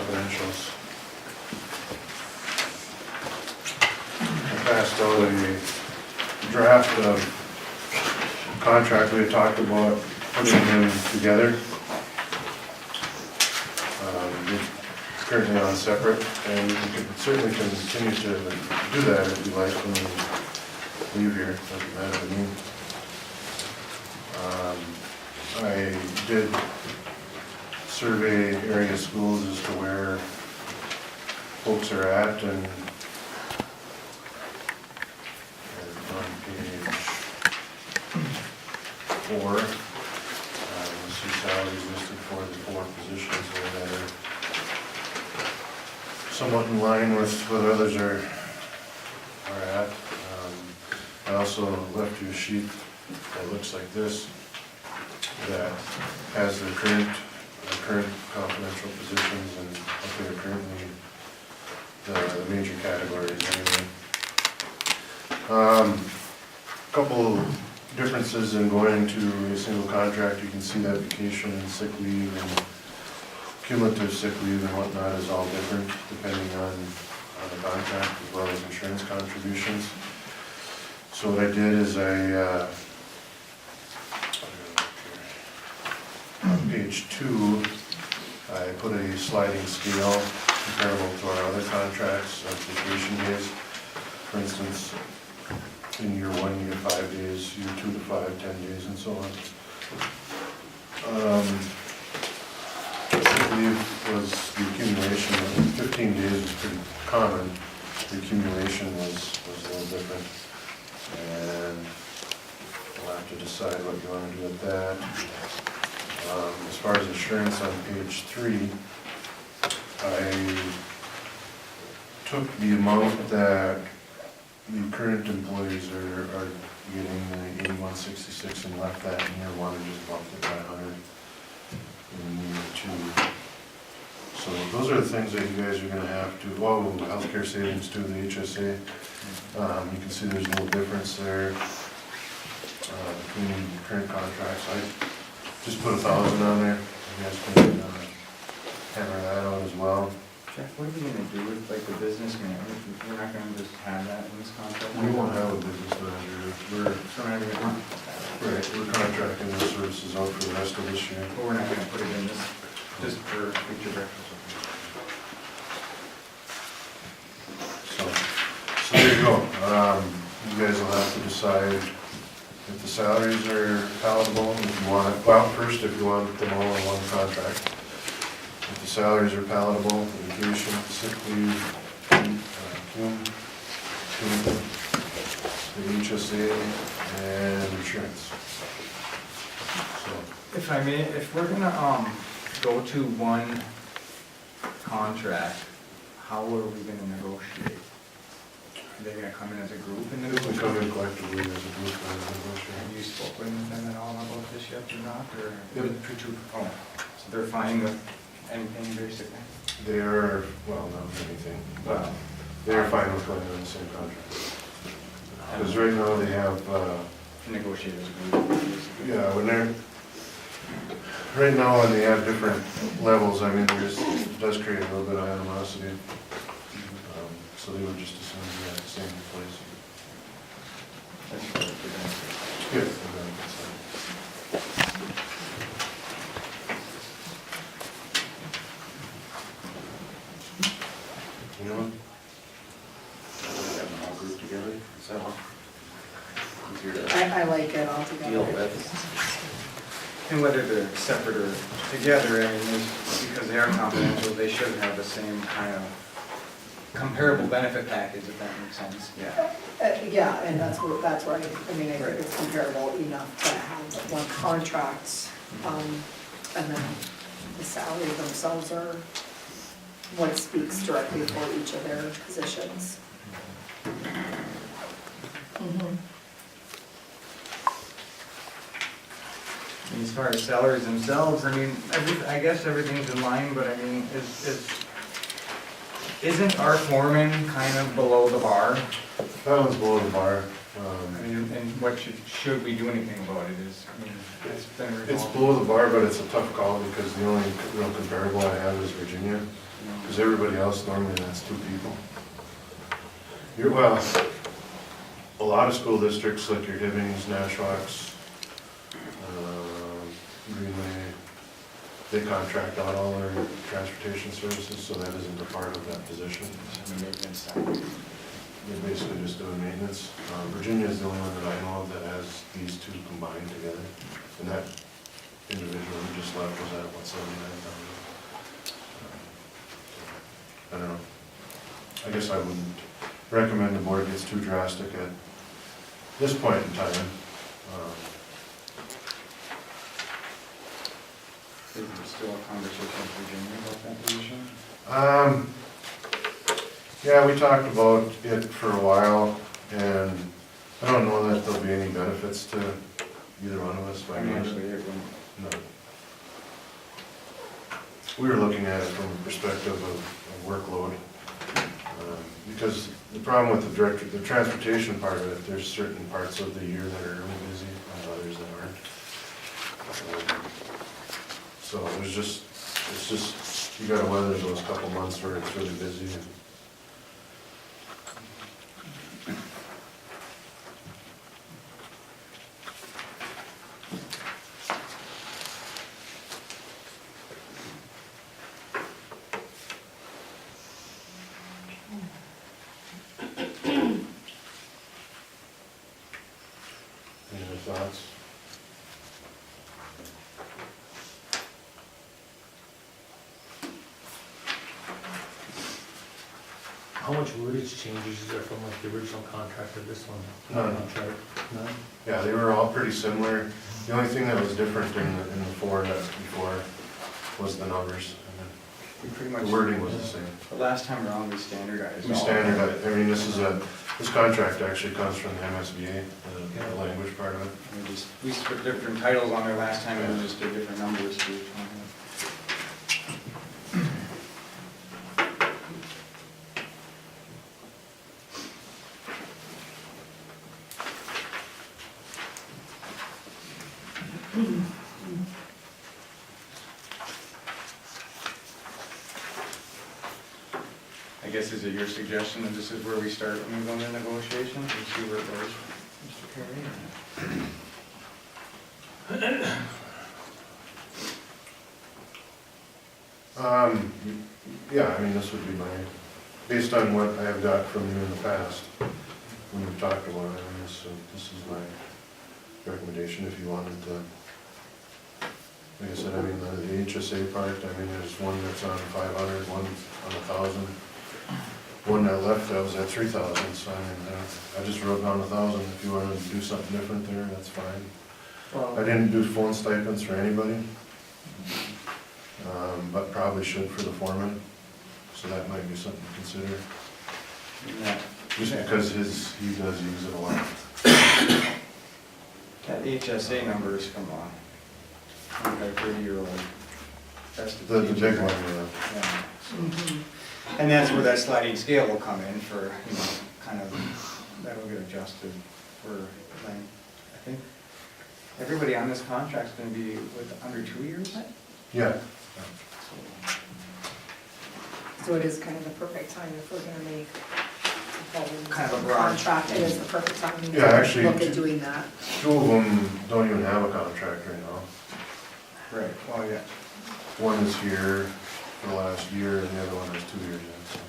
confidentials. I passed out a draft of contract we had talked about putting them together. They're currently on separate, and we can certainly continue to do that if you like when we leave here, doesn't matter to me. I did survey area schools as to where folks are at, and on page 4, you see salaries listed for the 4 positions that are somewhat in line with what others are at. I also left you a sheet that looks like this, that has the current confidential positions and what they are currently the major categories anyway. Couple differences in going to a single contract. You can see that vacation and sick leave and cumulative sick leave and whatnot is all different depending on the contract, as well as insurance contributions. So what I did is on page 2, I put a sliding scale comparable to our other contracts of vacation days. For instance, in year 1 you get 5 days, year 2 to 5, 10 days, and so on. Sick leave was the accumulation. 15 days was pretty common. The accumulation was a little different, and we'll have to decide what you want to do with that. As far as insurance on page 3, I took the amount that the current employees are getting, the 8166, and left that in year 1 and just bumped it by 100 in year 2. So those are the things that you guys are going to have to, healthcare savings too, the HSA. You can see there's a little difference there between current contracts. I just put 1,000 on there. You guys can hammer that out as well. Jeff, what are we gonna do with like the business manager? We're not gonna just have that in this contract? We won't have a business manager. We're contracting the services out for the rest of this year. But we're not gonna put it in this, just for future reference. So there you go. You guys will have to decide if the salaries are palatable, if you want it, well, first if you want them all in one contract. If the salaries are palatable, the vacation, sick leave, the HSA, and insurance. So, If I may, if we're gonna, go to one contract, how are we gonna negotiate? Are they gonna come in as a group and we negotiate? come in collectively as a group and negotiate. Have you spoken with them at all about this yet or not, or? Yep. Oh, so they're fine with anything basically? They are, well, not anything, but they are fine with going on the same contract. Because right now they have, Negotiate as a group, basically. yeah, when they're, right now when they have different levels, I mean, it does create a little bit of animosity. So they would just assume we have the same place. That's what we're gonna do. Good. You know? Have them all grouped together, is that all? Easier to I like it all deal together. with. And whether they're separate or together, I mean, because they are confidential, they should have the same kind of comparable benefit package, if that makes sense. Yeah. Yeah, and that's right. I mean, I think it's comparable enough to have one contract, and then the salary themselves are what speaks directly for each of their positions. And as far as salaries themselves, I mean, I guess everything's in line, but I mean, isn't our foreman kind of below the bar? That one's below the bar. I mean, and what should we do anything about it is, I mean, it's been It's resolved. below the bar, but it's a tough call because the only real comparable I have is Virginia. Because everybody else, normally that's 2 people. Well, a lot of school districts, like your Hibbings, Nashwaacs, Greenway, they contract out all their transportation services, so that isn't a part of that position. They're basically just doing maintenance. Virginia is the only one that I know of that has these 2 combined together. And that individual who just left was at, what, 79,000? I don't know. I guess I wouldn't recommend the board gets too drastic at this point in time. Is there still a conversation with Virginia about that position? Yeah, we talked about it for a while, and I don't know that there'll be any benefits to either one of us. Financially, it wouldn't. No. We were looking at it from a perspective of workload, because the problem with the transportation part of it, there's certain parts of the year that are really busy and others that aren't. So it's just, you gotta weather those couple months where it's really busy. Any other thoughts? How much wordage changes is there from like the original contract to this one? None. Contract? None? Yeah, they were all pretty similar. The only thing that was different in the 4 that before was the numbers. We pretty And much. the wording was the same. The last time around, we standardized. We all of standardized, I mean, this contract actually comes from the MSBA, the language part of it. it. We put different titles on there last time, and we just did different numbers to each one. I guess, is it your suggestion that this is where we start when we go into negotiations and see where it goes, Mr. Perry? Yeah, I mean, this would be based on what I have got from you in the past, when we've talked about it, I mean, this is my recommendation if you wanted to. Like I said, I mean, the HSA part, I mean, there's one that's on 500, one on 1,000. One that left, that was at 3,000, so I mean, I just wrote down 1,000. If you wanted to do something different there, that's fine. I didn't do phone stipends for anybody, but probably should for the foreman, so that might be something to consider. Just because he does use it a lot. That HSA number is from a 30-year-old. That's The big one, yeah. Yeah. And that's where that sliding scale will come in for, kind of, that'll get adjusted for length. I think everybody on this contract's gonna be with under 2 years? Yeah. So it is kind of the perfect time if we're gonna make Kind of a broad- contract, it is the perfect time to Yeah, actually, look at doing that. 2 of them don't even have a contract right now. Right, well, yeah. One is here for the last year, and the other one is 2 years in, so.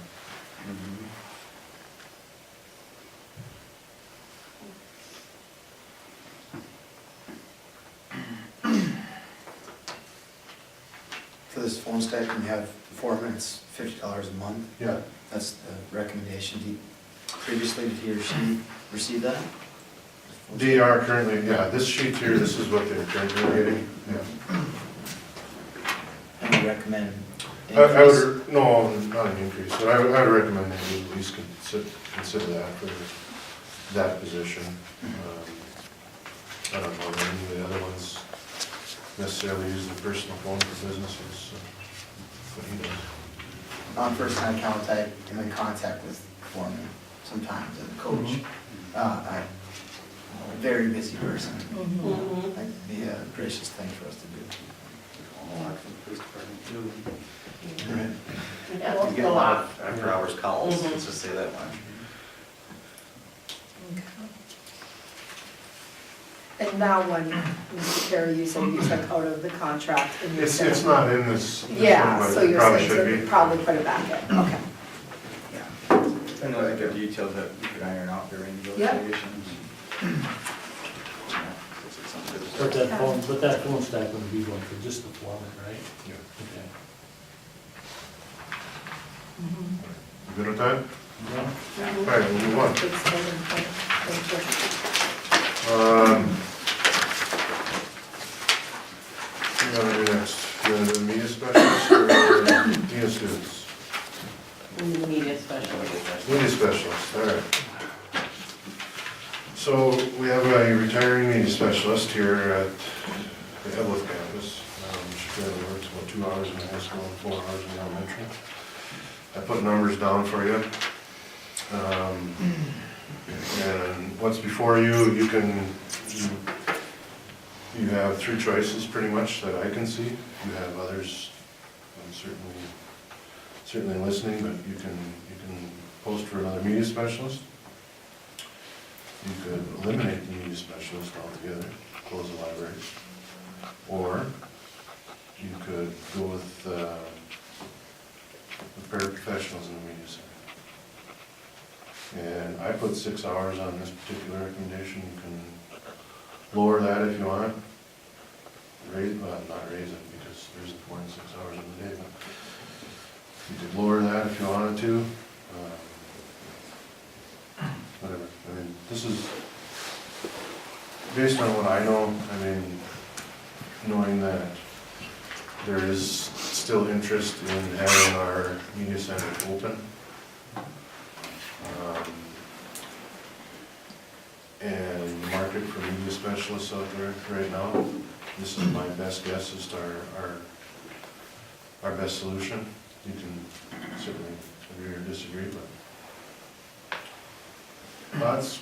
For this phone stipend, you have the foreman, it's $50 a month. Yeah, That's the recommendation. Previously, did he or she receive that? they are currently, yeah, this sheet here, this is what they're currently getting, yeah. And you recommend I increase? would, no, not an increase, but I would recommend that you at least consider that for that position. I don't know that any of the other ones necessarily use the personal phone for businesses, so, but he does. I'm first time contact, I'm in contact with foreman sometimes as a coach. I'm a very busy person. That'd be a gracious thing for us to do. A lot from the police department too. Right. Yeah, You get a lot of after-hours calls, Mhm. let's just say that much. And that one, Mr. Carey, you said you took out of the contract and you're It's saying. not in this one, Yeah, so but it you're probably saying should to be. probably put it back in, okay. And those are details that you could iron out during Yep. negotiations. But that phone stack would be going for just the foreman, right? Yeah. Okay. You good with that? Yeah. All right, we'll move on. Good starting point. Thank you. What do you want to do next? You want to do the media specialist or the media students? Media specialist. Media specialist, all right. So we have a retiring media specialist here at the Eveleth campus. She currently works about 2 hours in the high school and 4 hours in the elementary. I put numbers down for you. And what's before you, you have 3 choices pretty much that I can see. You have others certainly listening, but you can post for another media specialist. You could eliminate the media specialist altogether, close the library. Or you could go with the paraprofessionals in the media center. And I put 6 hours on this particular recommendation. You can lower that if you want. Not raise it because there isn't more than 6 hours in the day, but you could lower that if you wanted to. Whatever. I mean, this is based on what I know. I mean, knowing that there is still interest in having our media center open. And the market for media specialists out there right now, this is my best guess as to our best solution. You can certainly agree or disagree, but thoughts?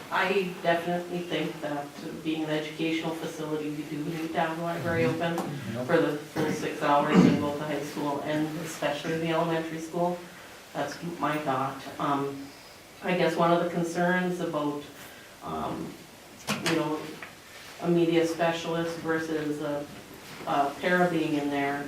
I definitely think that being an educational facility, we do need to have the library open for the full 6 hours in both the high school and especially the elementary school. That's my thought. I guess one of the concerns about, a media specialist versus a para being in there,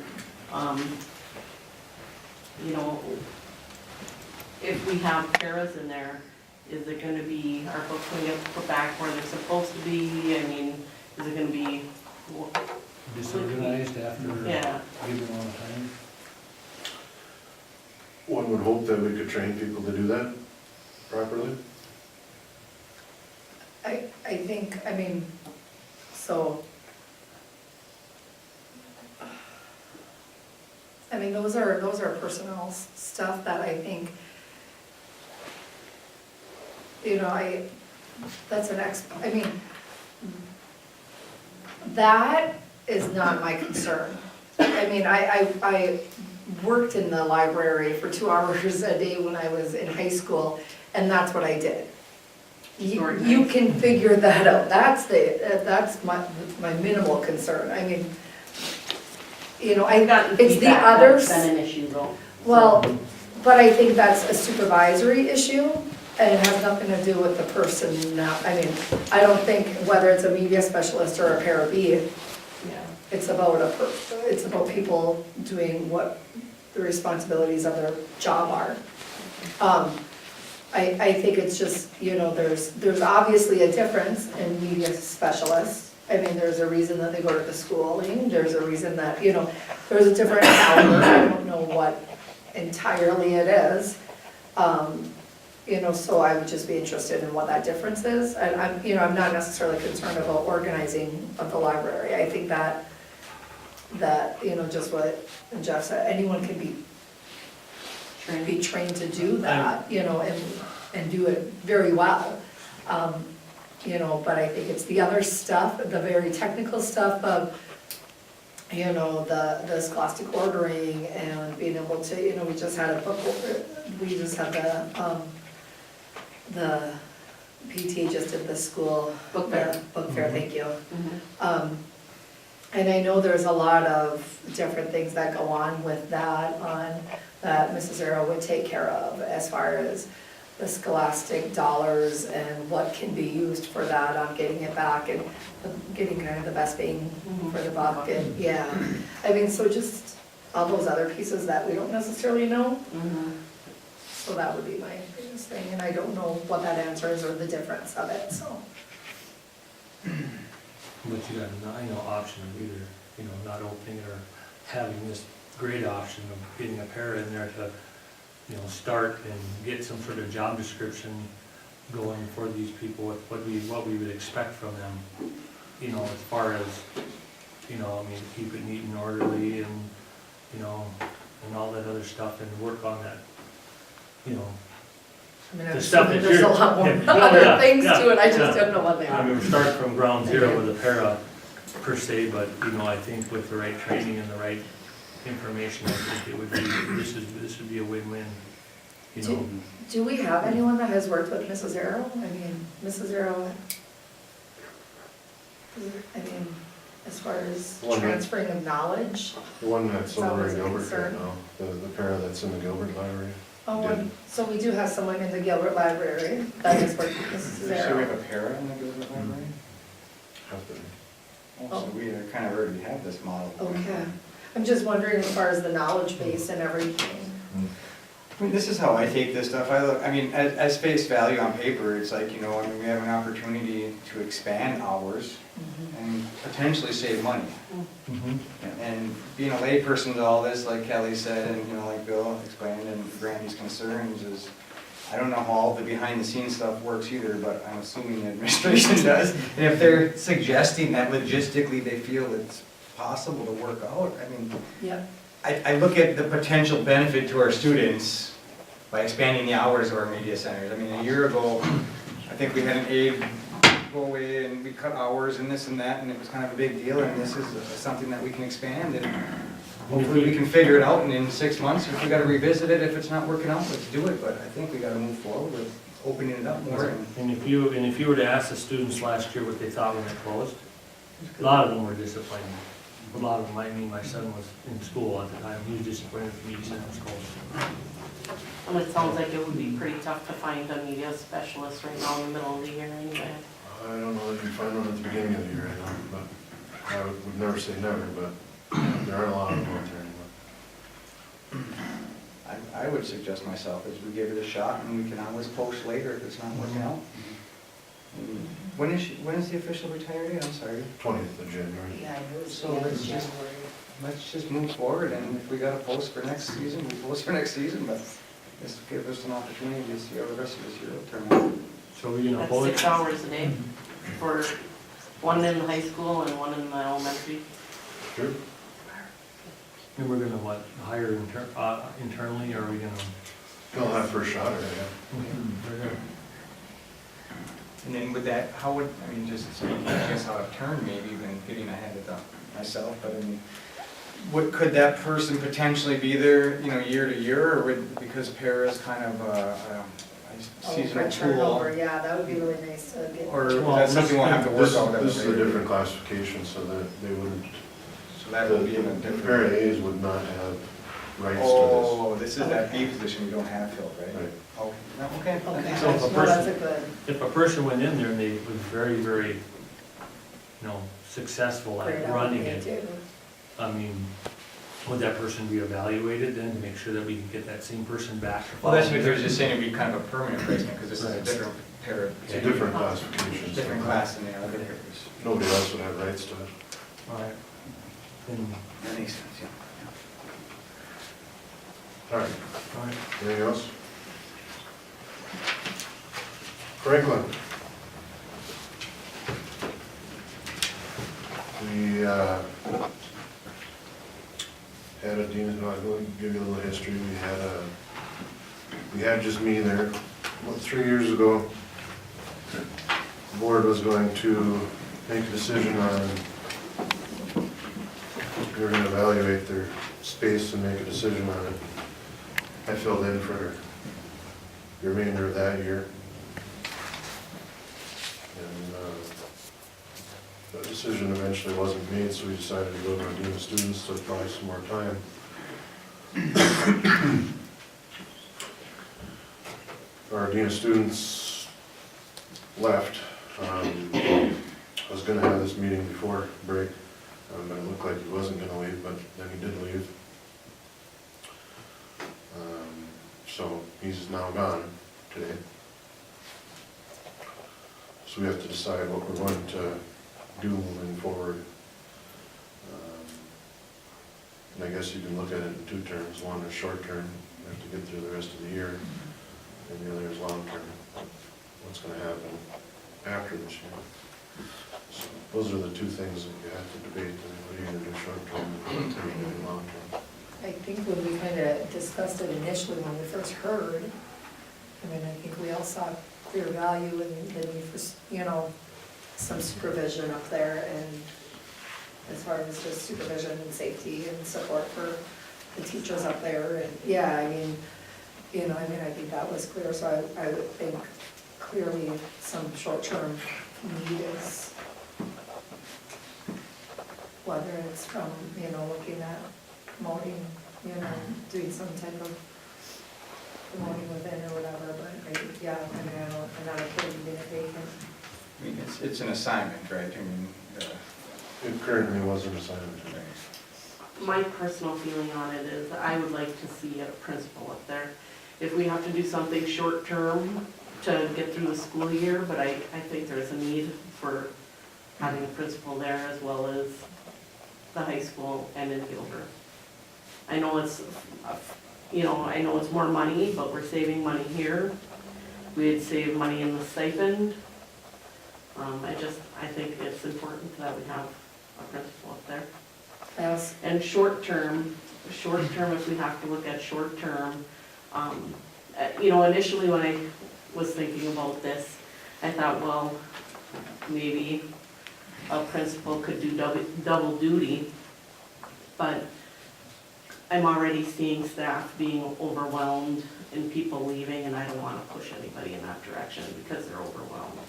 if we have paras in there, is it gonna be, our books gonna get put back where they're supposed to be? I mean, is it gonna be, Disorganized after yeah, giving all the time? One would hope that we could train people to do that properly. I think, I mean, so, I mean, those are personnel stuff that I think, that's I mean, that is not my concern. I mean, I worked in the library for 2 hours a day when I was in high school, and that's what I did. You can figure that out. That's my minimal concern. I mean, I've gotten it's the feedback others. that's been an issue though. Well, but I think that's a supervisory issue, and it has nothing to do with the person now. I mean, I don't think whether it's a media specialist or a para B, Yeah. it's about people doing what the responsibilities of their job are. I think it's just, there's obviously a difference in media specialists. I mean, there's a reason that they go to the schooling, there's a reason that, there's a different caliber. I don't know what entirely it is. So I would just be interested in what that difference is. And I'm not necessarily concerned about organizing of the library. I think that, just what Jeff said, anyone can be trained to do that, and do it very well. But I think it's the other stuff, the very technical stuff of, the scholastic ordering and being able to, we just had the PTA just did the school Book fair. book fair, thank you. Mhm. And I know there's a lot of different things that go on with that, that Mrs. Arrow would take care of as far as the scholastic dollars and what can be used for that, on getting it back and getting kind of the best bang for the buck, and, yeah. I mean, so just all those other pieces that we don't necessarily know, so that would be my biggest thing, and I don't know what that answer is or the difference of it, so. But you got, option of either, not opening or having this great option of getting a para in there to, start and get some sort of job description going for these people, with what we would expect from them, as far as, keep it neat and orderly and, and all that other stuff, and work on that, I mean, The I'm stuff assuming that there's a you're- lot more yeah, other yeah, things yeah, to it, I just yeah. don't know what they I are. mean, we're starting from ground zero with a para per se, but, I think with the right training and the right information, I think it would be, this would be a win-win, Do we have anyone that has worked with Mrs. Arrow? I mean, Mrs. Arrow, as far as Well, transferring of knowledge? The one that's That over was in a Gilbert right concern. now, the para that's in the Gilbert library. Oh, Did. so we do have someone in the Gilbert Library that has worked with Mrs. So we have Arrow. a para in the Gilbert Library? Has been. Oh, so we kind of already have this model. Okay. I'm just wondering as far as the knowledge base and everything. I mean, this is how I take this stuff. As face value on paper, it's like, we have an opportunity to expand hours and potentially save money. And being a layperson to all this, like Kelly said, and, like Bill explained, and Randy's concerns is, I don't know how all the behind-the-scenes stuff works either, but I'm assuming the administration does. And if they're suggesting that logistically they feel it's possible to work out, Yep. I look at the potential benefit to our students by expanding the hours of our media centers. A year ago, I think we had an aide go away and we cut hours and this and that, and it was kind of a big deal, and this is something that we can expand, and hopefully we can figure it out, and in 6 months, if we gotta revisit it, if it's not working out, let's do it, but I think we gotta move forward with opening it up more. And if you were to ask the students last year what they thought when it closed, a lot of them were disappointed. A lot of them, my son was in school at the time, he was disappointed with the media center was closed. And it sounds like it would be pretty tough to find a media specialist right now in the middle of the year anyway. I don't know that you find one at the beginning of the year, I know, but I would never say never, but there aren't a lot of them out there anymore. I would suggest myself is we give it a shot, and we can always post later if it's not working out. When is the official retire date? I'm sorry. 20th of January. Yeah, I knew it was So the end of let's just- January. Let's just move forward, and if we gotta post for next season, we post for next season, but this will give us an opportunity to see how the rest of this year will turn out. So we're gonna That's hold 6 it, hours a day for one in high school and one in the elementary. Sure. and we're gonna hire internally, or are we gonna? He'll have first shot at it, yeah. We're gonna- And then with that, how would, just speaking, I guess, out of turn, maybe even getting ahead of myself, but could that person potentially be there, year to year, or because para is kind of a seasonal For tool? turnover, yeah, that would be really nice to get. Or is that something we'll have to work out? This is a different classification, so that they wouldn't, So that would be in a the different. para A's would not have rights to Oh, this is that B position we don't have filled, this. right? Right. Okay, no, okay. That Okay, makes So if sense. a no, that's a person- good, If a person went in there and they was very, very, successful great at running idea it, too. would that person be evaluated then to make sure that we can get that same person back? Well, that's what they're just saying, it'd be kind of a permanent placement, because this is a Right. different pair. It's a different classification. so Different class than the other areas. Nobody else would have rights to it. Right. And, That makes sense, yeah. All right, all right. anything else? Franklin. We had a Dean, no, I'm going to give you a little history. We had just me there. 3 years ago, the board was going to make a decision on, we were going to evaluate their space and make a decision on it. I filled in for the remainder of that year. And that was decision eventually wasn't made, so we decided to go to our dean of students to apply some more time. Our dean of students left. I was gonna have this meeting before break, but it looked like he wasn't gonna leave, but then he did leave. So he's now gone today. So we have to decide what we're going to do moving forward. And I guess you can look at it in two terms. One is short term, we have to get through the rest of the year, and the other is long term, what's gonna happen after this year. So those are the two things that you have to debate, what are you gonna do short term, and what are you gonna do long term. I think when we kind of discussed it initially, when we first heard, I mean, I think we all saw clear value in the need for, you know, some supervision up there, and as far as just supervision and safety and support for the teachers up there, and, yeah, I mean, you know, I mean, I think that was clear, so I would think clearly some short-term need is, whether it's from, you know, looking at promoting, you know, doing some type of promoting within or whatever, but yeah, I mean, I'm not opposed to it vacant. I mean, it's an assignment, right? I mean, It currently was an assignment today. My personal feeling on it is I would like to see a principal up there. If we have to do something short-term to get through the school year, but I think there's a need for having a principal there as well as the high school and in Gilbert. I know it's, you know, I know it's more money, but we're saving money here. We'd save money in the stipend. I think it's important that we have a principal up there. Yes. And short-term, if we have to look at short-term, you know, initially when I was thinking about this, I thought, well, maybe a principal could do double duty, but I'm already seeing staff being overwhelmed and people leaving, and I don't want to push anybody in that direction because they're overwhelmed.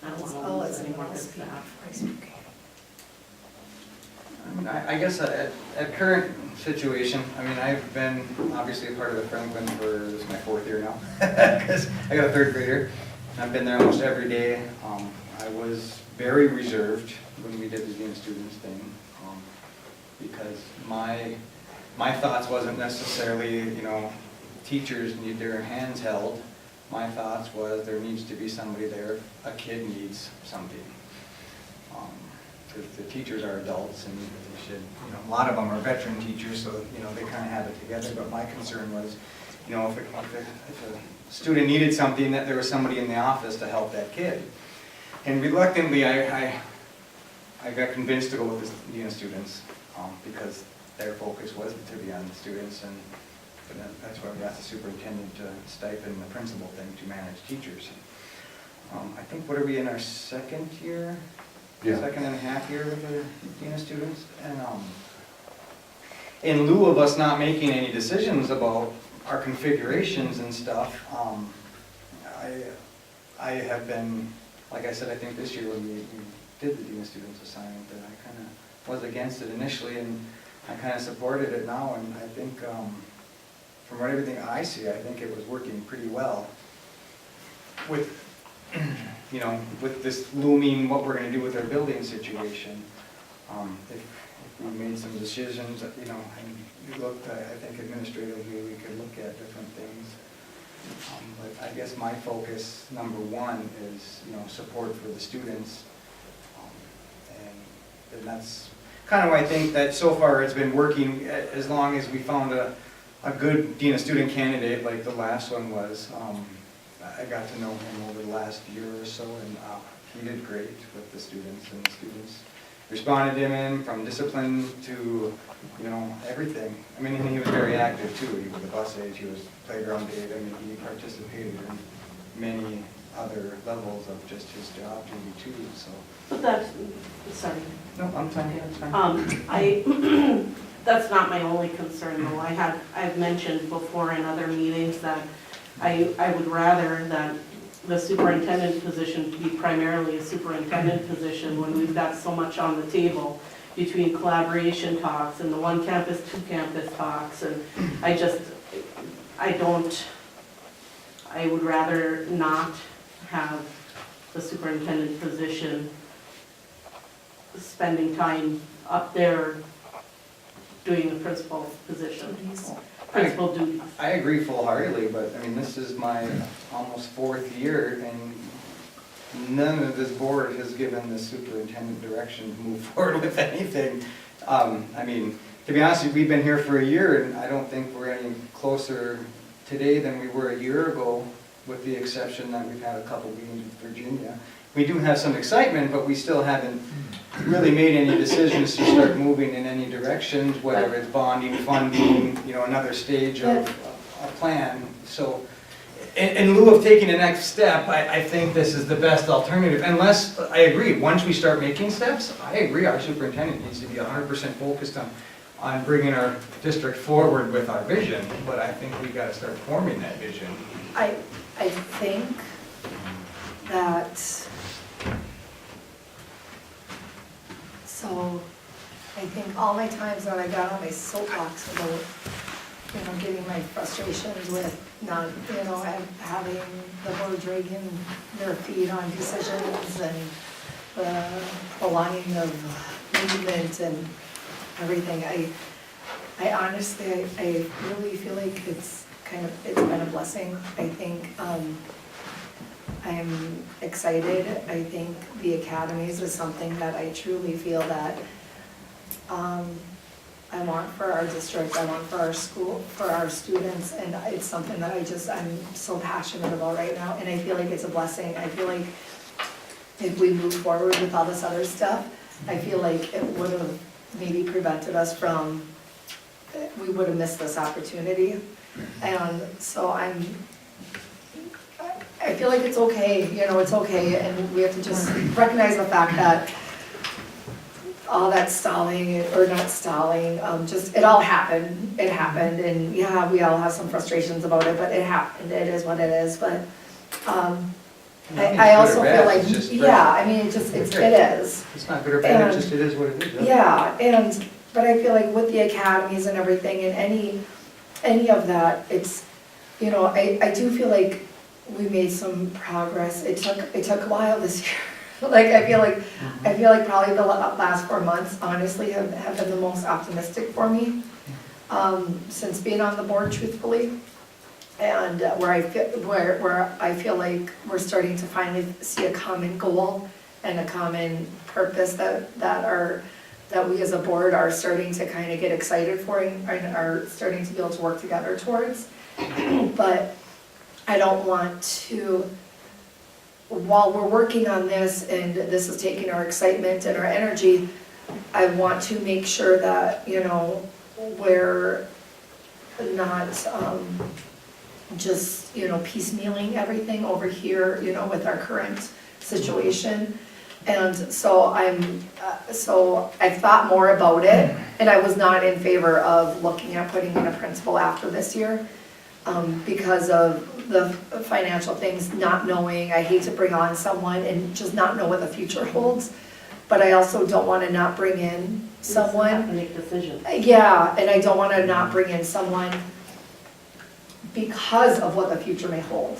I don't want to I'll let lose any more someone else good speak staff. before I speak. I mean, I guess at current situation, I mean, I've been obviously a part of the Franklin for, this is my 4th year now, because I got a 3rd grader. I've been there almost every day. I was very reserved when we did the Dean of Students thing, because my thoughts wasn't necessarily, you know, teachers need their hands held. My thoughts was there needs to be somebody there if a kid needs something. Because the teachers are adults and they should, you know, a lot of them are veteran teachers, so, you know, they kind of have it together. But my concern was, you know, if a student needed something, that there was somebody in the office to help that kid. And reluctantly, I got convinced to go with the Dean of Students because their focus was to be on the students, and that's why we asked the superintendent to stipend the principal thing to manage teachers. I think, what are we in our 2nd year? Yeah. 2.5 year with the Dean of Students? And in lieu of us not making any decisions about our configurations and stuff, I have been, like I said, I think this year when we did the Dean of Students assignment, that I kind of was against it initially, and I kind of supported it now, and I think from everything I see, I think it was working pretty well with, you know, with this looming, what we're going to do with our building situation. If we made some decisions, you know, and we looked, I think administratively we could look at different things. But I guess my focus, number one, is, you know, support for the students. And that's kind of why I think that so far it's been working, as long as we found a good Dean of Student candidate like the last one was. I got to know him over the last year or so, and he did great with the students, and the students responded to him from discipline to, you know, everything. I mean, and he was very active too. He was a bus aide, he was playground aide, I mean, he participated in many other levels of just his job duty too, so. But that's, sorry. No, I'm fine, that's fine. That's not my only concern though. I've mentioned before in other meetings that I would rather that the superintendent position to be primarily a superintendent position when we've got so much on the table between collaboration talks and the one campus, two campus talks, and I would rather not have the superintendent position spending time up there doing the principal position, principal duties. I agree full-heartedly, but I mean, this is my almost 4th year, and none of this board has given the superintendent direction to move forward with anything. I mean, to be honest, we've been here for a year, and I don't think we're any closer today than we were a year ago, with the exception that we've had a couple meetings with Virginia. We do have some excitement, but we still haven't really made any decisions to start moving in any directions, whether it's bonding, funding, you know, another stage of a plan. So in lieu of taking the next step, I think this is the best alternative, unless, I agree, once we start making steps, I agree our superintendent needs to be 100% focused on bringing our district forward with our vision, but I think we gotta start forming that vision. I think that, so, I think all my times when I got on my soapbox about, you know, getting my frustrations with not, you know, having the board dragging their feet on decisions and the line of movement and everything, I honestly, I really feel like it's been a blessing. I think, I'm excited. I think the academies is something that I truly feel that, I want for our district, I want for our school, for our students, and it's something that I'm so passionate about right now, and I feel like it's a blessing. I feel like if we move forward with all this other stuff, I feel like it would have maybe prevented us from, we would have missed this opportunity. And so I feel like it's okay, you know, it's okay, and we have to just recognize the fact that all that stalling, or not stalling, just, it all happened, and yeah, we all have some frustrations about it, but it happened, it is what it is, but, I also feel like, yeah, I mean, it is. It's not good or bad, it is what it is. Yeah, but I feel like with the academies and everything, and any of that, it's, you know, I do feel like we made some progress. It took a while this year. Like, I feel like probably the last 4 months, honestly, have been the most optimistic for me, since being on the board, truthfully. And where I feel like we're starting to finally see a common goal and a common purpose that we as a board are starting to kind of get excited for and are starting to be able to work together towards. But I don't want to, while we're working on this and this is taking our excitement and our energy, I want to make sure that, you know, we're not just, you know, piecemealing everything over here, you know, with our current situation. And so I've thought more about it, and I was not in favor of looking at putting in a principal after this year, because of the financial things, not knowing, I hate to bring on someone and just not know what the future holds, but I also don't want to not bring in someone. You have to make decisions. Yeah, and I don't want to not bring in someone because of what the future may hold.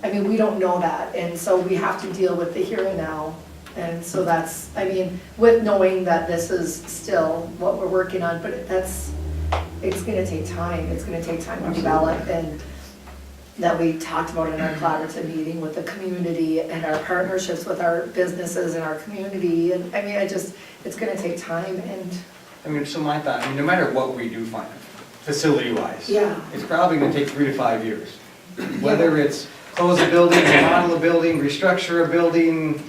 I mean, we don't know that, and so we have to deal with the here and now. And so that's, I mean, with knowing that this is still what we're working on, but it's gonna take time. It's gonna take time to develop, and that we talked about in our collaborative meeting with the community and our partnerships with our businesses and our community. And I mean, it's gonna take time, and I mean, so my thought, I mean, no matter what we do find, facility-wise, yeah. it's probably gonna take 3 to 5 years. Whether it's close a building, remodel a building, restructure a building,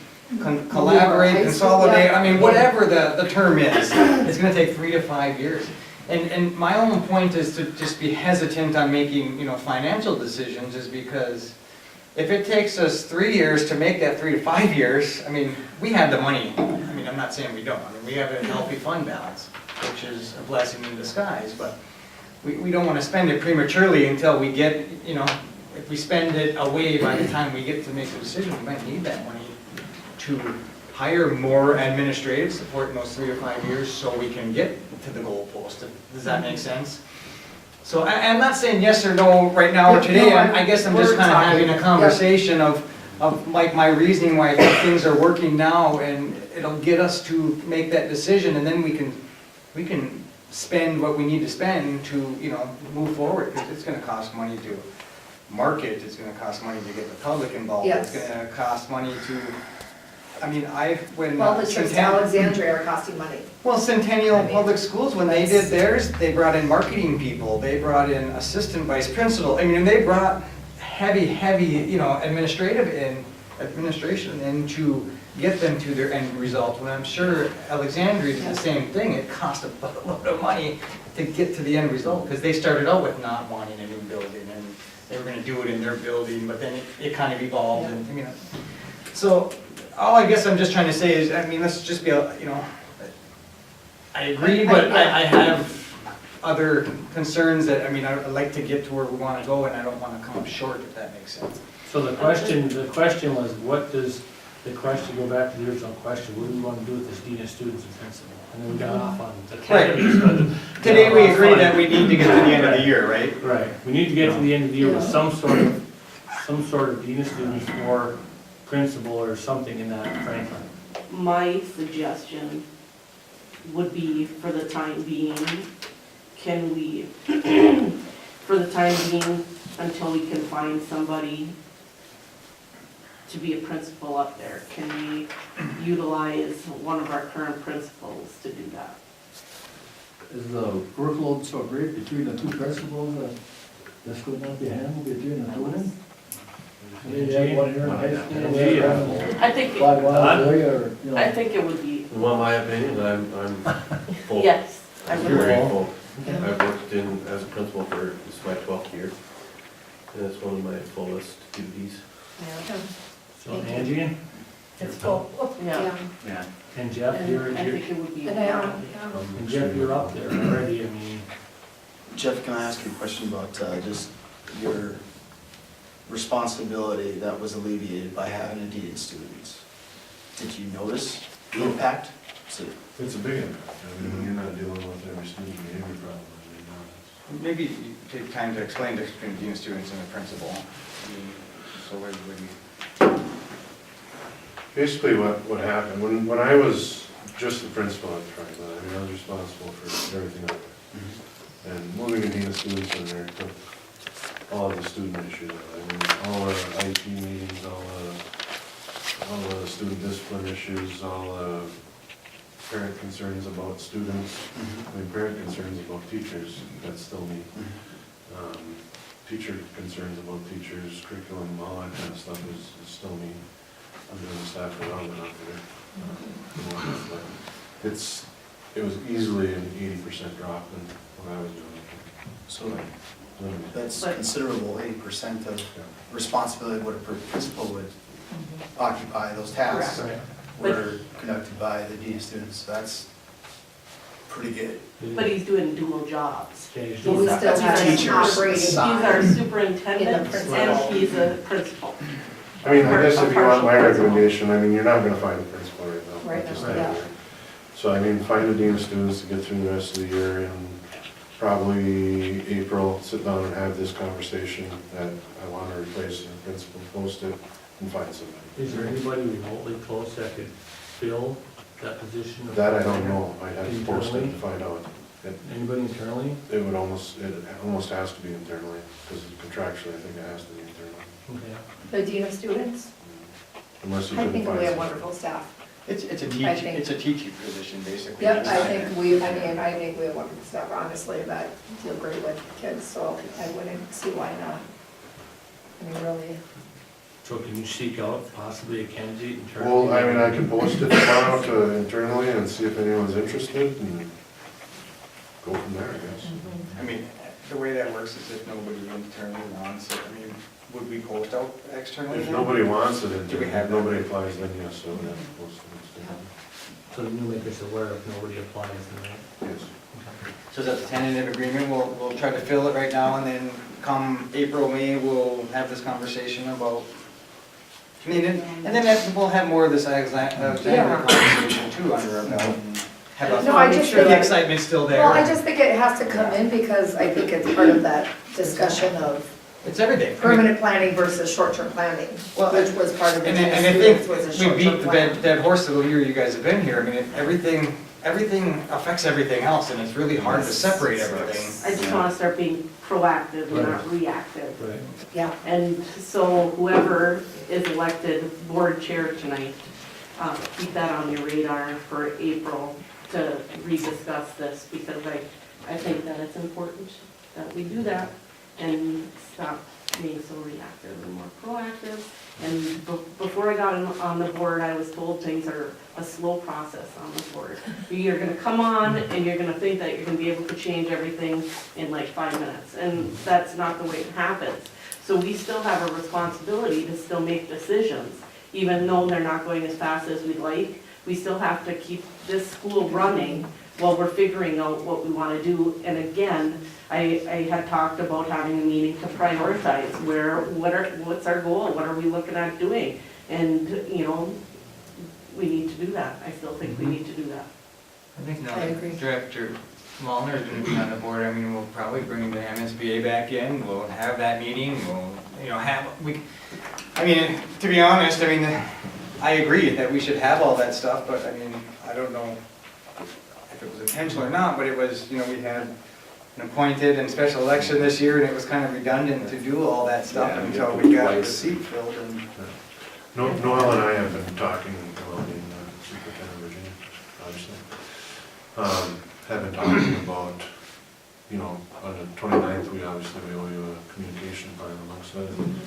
collaborate, consolidate, I mean, whatever the term is, it's gonna take 3 to 5 years. And my own point is to just be hesitant on making, you know, financial decisions, is because if it takes us 3 years to make that 3 to 5 years, I mean, we have the money. I mean, I'm not saying we don't. I mean, we have a healthy fund balance, which is a blessing in disguise, but we don't want to spend it prematurely until we get, you know, if we spend it away by the time we get to make the decision, we might need that money to hire more administrative support in those 3 or 5 years so we can get to the goalpost. Does that make sense? So I'm not saying yes or no right now or today, I guess I'm just We're kind of talking, having a conversation of like my reasoning why things are working now, and it'll get us to make that decision, and then we can spend what we need to spend to, you know, move forward, because it's gonna cost money to market, it's gonna cost money to get the public involved, it's Yes. gonna cost money to, I mean, when. Well, the trips to Alexandria are costing money. Well, Centennial I mean, Public Schools, when they did theirs, they brought in marketing people, they brought in assistant vice principal, I mean, they brought heavy, you know, administration in to get them to their end result. When I'm sure Alexandria did the same thing, it cost a lot of money to get to the end result, because they started out with not wanting a new building, and they were gonna do it in their building, but then it kind of evolved, and, you know. So, all I guess I'm just trying to say is, I mean, let's just be, you know, I agree, but I have other concerns that, I mean, I'd like to get to where we wanna go, and I don't wanna come up short, if that makes sense. So the question was, what does, the question, go back to the original question, what do we want to do with this dean of students and principal? And then we got off on the academies, but. Today, we agree that we need to get to the end of the year, right? Right, we need to get to the end of the year with some sort of dean of students or principal or something in that Franklin. My suggestion would be, for the time being, can we, for the time being, until we can find somebody to be a principal up there, can we utilize one of our current principals to do that? Is the workload so great between the two principals that this could not be handled between the two of them? Maybe have one here in high school, And the other Gene. one I think, 5 miles away, or, you know. I think it would be, In my opinion, I'm full. yes, I would. Very full. I've worked as a principal for, this is my 12th year, and it's one of my fullest duties. Yeah. So Angie It's full. Yeah. Yeah. and Jeff, And I think it would be. And and Jeff, you're up there already, I mean, Jeff, can I ask you a question about just your responsibility that was alleviated by having a dean of students? Did you notice the impact? So, It's a big impact, I mean, when you're not dealing with every student behavior problem, I mean, Maybe you take time to explain the difference between dean of students and the principal. I mean, so where would you? basically what happened, when I was just the principal at Franklin, I mean, I was responsible for everything out there. And moving a dean of students in there took all of the student issues, I mean, all the IT meetings, all the student discipline issues, all the parent concerns about students, I mean, parent concerns about teachers, that's still me. Teacher concerns about teachers, curriculum, all that kind of stuff is still me. I'm doing the staff development out there. But it was easily an 80% drop in what I was doing. so Literally. that's But- considerable, 80% of Yeah. responsibility of what a principal would occupy, those tasks right. were conducted by the dean of students, so that's pretty good. But he's doing dual jobs. Okay, But we so- still have Teachers operating. He's aside. our In the superintendent principal. and he's a principal. I mean, I guess if you want my Partial principal. recommendation, I mean, you're not gonna find a principal right now. Right at this now, time of yeah. year. So I mean, find a dean of students to get through the rest of the year, and probably April, sit down and have this conversation that I want to replace the principal, post it, and find somebody. Is there anybody remotely close that could fill that position? of- That I don't know, I'd have to post it Internally? to find out. Anybody internally? It almost has to be internally, because contractually, I think it has to be internally. Okay. The dean of students, Unless you I can think find we have somebody. wonderful staff. It's a I think- it's a teaching position, basically. Yep, I think we have wonderful staff, honestly, that deal great with kids, so I wouldn't see why not. I mean, really, So can you seek out possibly a candidate internally? Well, I mean, I can post it tomorrow to internally and see if anyone's interested, and go from there, I guess. I mean, the way that works is if nobody internally wants it, I mean, would we post out externally? If then? nobody wants it, Do we have if that? nobody applies, then yes, so we have to post it. So the new maker's aware if nobody applies, then, right? Yes. Okay. So that's a tentative agreement, we'll try to fill it right now, and then come April, May, we'll have this conversation about, I mean, and then we'll have more of this January conversation too under our belt. And have No, I just sure the think- excitement's still there. Well, I just think it has to come in because I think it's part of that discussion of It's everything. I mean, permanent planning versus short-term planning, Well, which was part of the And ten I students think was a we short-term beat the plan. dead horse the year you guys have been here. I mean, everything affects everything else, and it's really hard to separate everything. I just wanna start being proactive, not reactive. Right. Yeah, And so whoever is elected board chair tonight, keep that on your radar for April to rediscuss this, because I think that it's important that we do that and stop being so reactive and more proactive. And before I got on the board, I was told things are a slow process on the board. You're gonna come on and you're gonna think that you're gonna be able to change everything in like 5 minutes, and that's not the way it happens. So we still have a responsibility to still make decisions, even though they're not going as fast as we'd like. We still have to keep this school running while we're figuring out what we wanna do. And again, I had talked about having a meeting to prioritize what's our goal, what are we looking at doing? And, you know, we need to do that. I still think we need to do that. I think now I agree. Director Wallner is gonna be on the board. I mean, we'll probably bring the MSBA back in, we'll have that meeting, we'll, I mean, to be honest, I mean, I agree that we should have all that stuff, but I mean, I don't know if it was intentional or not, but it was, we had an appointed and special election this year, and it was kind of redundant to do all that stuff Yeah, until we we did got the twice. seat filled and. Noel and I have been talking, well, in Superintendent Virginia, obviously. Have been talking about, on the 29th, we owe you a communication plan amongst other things.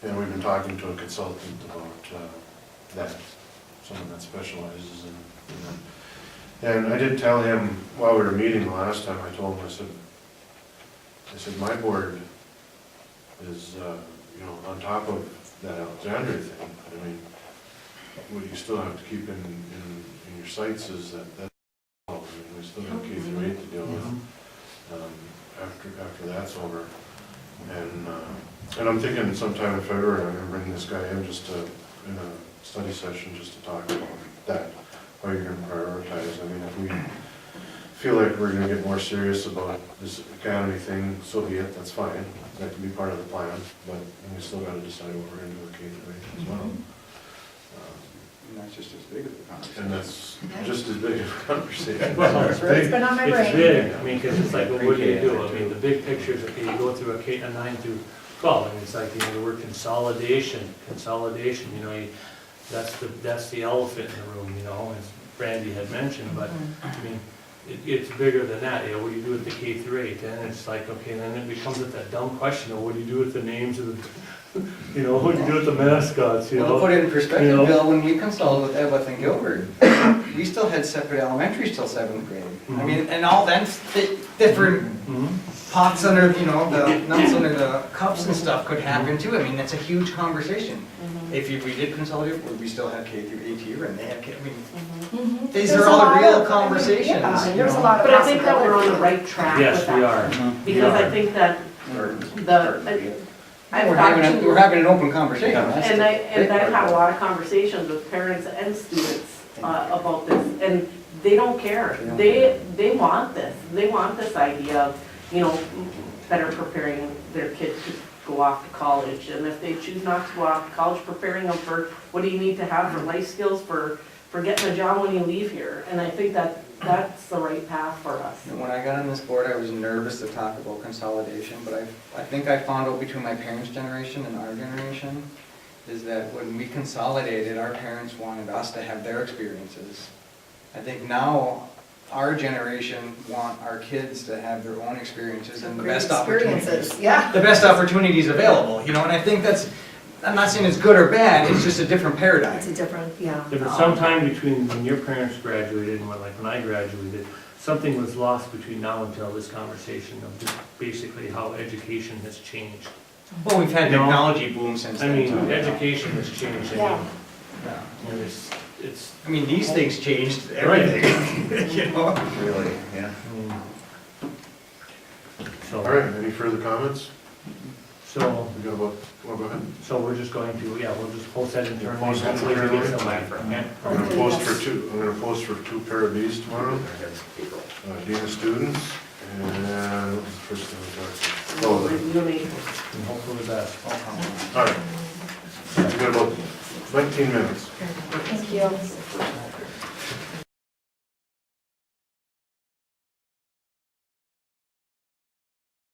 And we've been talking to a consultant about that, someone that specializes in that. And I did tell him, while we were meeting the last time, I told him, I said, my board is, on top of that Alexandria thing. I mean, what you still have to keep in your sights is that, I mean, we still got K through 8 to deal with, after that's over. And I'm thinking sometime in February, I'm gonna bring this guy in in a study session, just to talk about that, how you're gonna prioritize. I mean, if we feel like we're gonna get more serious about this academy thing, so be it, that's fine. That can be part of the plan, but we still gotta decide what we're gonna do with K through 8 as well. And that's just as big as the conversation. And that's just as big of a conversation. Well, it's been on my brain. It's big, I mean, because it's like, well, what do you do? I mean, the big picture is, okay, you go through a 9 through 12, and it's like, the word consolidation, that's the elephant in the room, as Brandy had mentioned, but, I mean, it's bigger than that, what do you do with the K through 8? And it's like, okay, then it becomes that dumb question of what do you do with the names of the, what do you do with the mascots, Well, to put it in perspective, You know? Bill, when we consolidated with Eveleth-Gilbert, we still had separate elementaries till 7th grade. I mean, and all that's different pots under, the nuts under the cups and stuff could happen too. I mean, that's a huge conversation. If we did consolidate, would we still have K through 8 here and they had K, I mean, these There's are a all lot the real of- conversations. Yeah, you there's a know? lot of But I think that we're on the possibilities. right track with Yes, that. we are. Because I think that I've We're talked having, to. we're having an open conversation. That's And the I've big part had of a it. lot of conversations with parents and students about this, and they don't care. They want this. They want this idea of, better preparing their kids to go off to college. And if they choose not to go off to college, preparing them for what do you need to have for life skills for getting a job when you leave here. And I think that's the right path for us. When I got on this board, I was nervous to talk about consolidation, but I think I found out between my parents' generation and our generation is that when we consolidated, our parents wanted us to have their experiences. I think now our generation want our kids to have their own experiences and the Great best experiences, opportunities. yeah. The best opportunities available, and I think that's, I'm not saying it's good or bad, it's just a different paradigm. It's a different, yeah. There was some time between when your parents graduated and when I graduated, something was lost between now until this conversation of just basically how education has changed. Well, we've had No. technology boom since I then. mean, too. education has changed, Yeah. Yeah. and it's, I mean, these things changed everything, you know? Really, yeah. so. All right, any further comments? So, We got about, well, go ahead. so we're just going to, yeah, we'll just post that internally, Post it hopefully we get internally? some back from it. I'm gonna post for two pair of Bs tomorrow, Dean of Students, and what was the first thing we talked about? Oh, And hopefully the best. all right. We got about 19 minutes. Thank you.